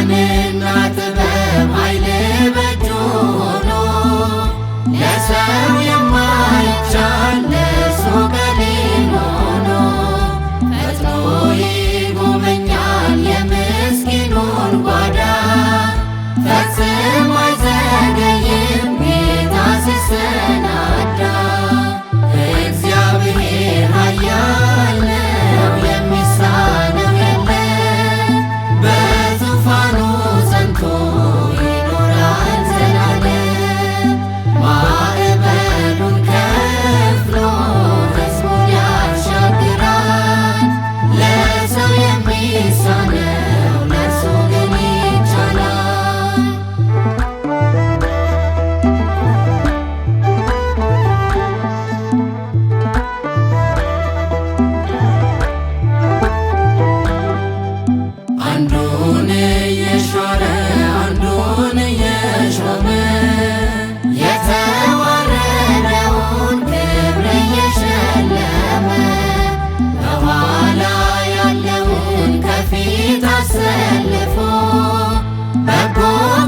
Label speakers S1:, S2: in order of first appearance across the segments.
S1: ብርሃንና ጥበብ ኃይል በእጁ ሆኖ ለሰው የማይቻል ለእርሱ ቀሊል ሆኖ ፈጥኖ ይጎበኛል የምስኪኑን ጓዳ። ፈጽሞ አይዘገይም ጌታ ሲሰናዳ። እግዚአብሔር ኃያል ነው የሚሳነው የለም። በዙፋኑ ጸንቶ ይኖራል ዘላለም። ማዕበሉን ከፍሎ ሕዝቡን ያሻግራል። ለሰው የሚሳነው ለእርሱ ግን ይቻላል። አንዱን እየሾረ አንዱን እየሾመ የተዋረደውን ክብር እየሸለመ በኋላ ያለውን ከፊት አሰልፎ በጎ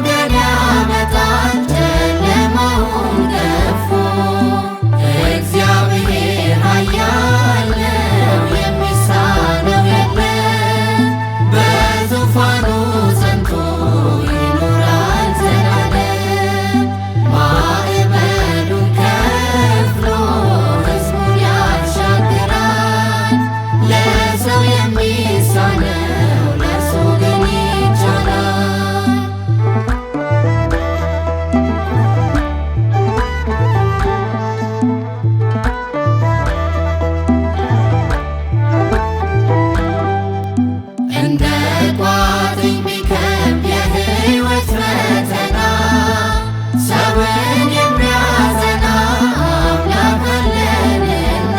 S1: ቀን ያመጣል ጨለማውን ገፎ። እግዚአብሔር ኃያል ነው የሚሳነው የለም። በዙፋኑ ጸንቶ ይኖራል ዘላለም። ማዕበሉን ከፍሎ ሕዝቡን ያሻግራል። ለሰው የሚሳነው ለእርሱ ግን ይቻላል። እንደ ቋጥኝ ቢከብ የሕይወት ፈተና ሰውን የሚያጸና አምላክ አለንና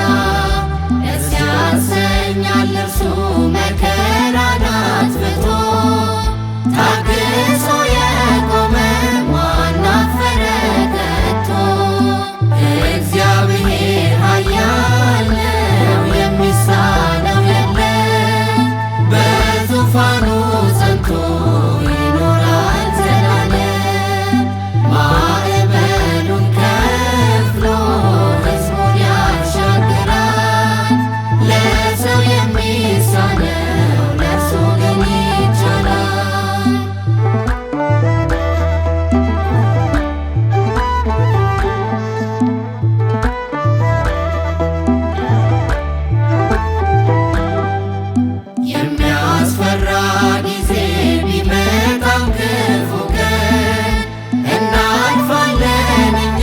S1: ደስ ያሰኛል እርሱ መከራን አጥፍቶ። ታግሶ የቆመ ማን አፈረ ከቶ። እግዚአብሔር ኃያል ነው የሚሳነው የለም። በዙፋኑ ጸንቶ ይኖራል ዘላለም። ማዕበሉን ከፍሎ ሕዝቡን ያሻግራል። ለሰው የሚሳነው ለእርሱ ግን ይቻላል። የሚያስፈራ ጊዜ ቢመጣም ክፉ ቀን እናልፋለን እኛ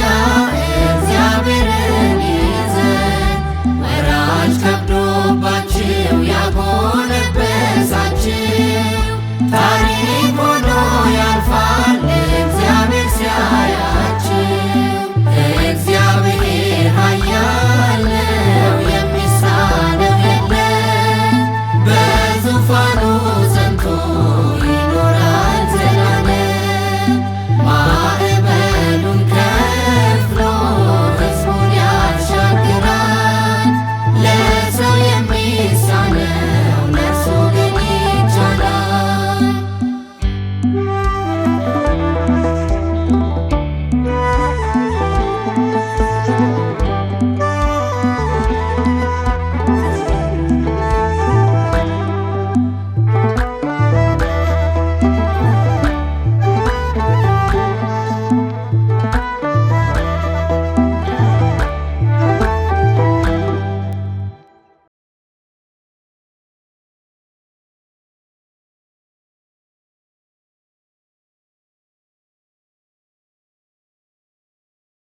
S1: እግዚአብሔርን ይዘን። ወራጅ ከብዶባችሁ ያጎነበሳችሁ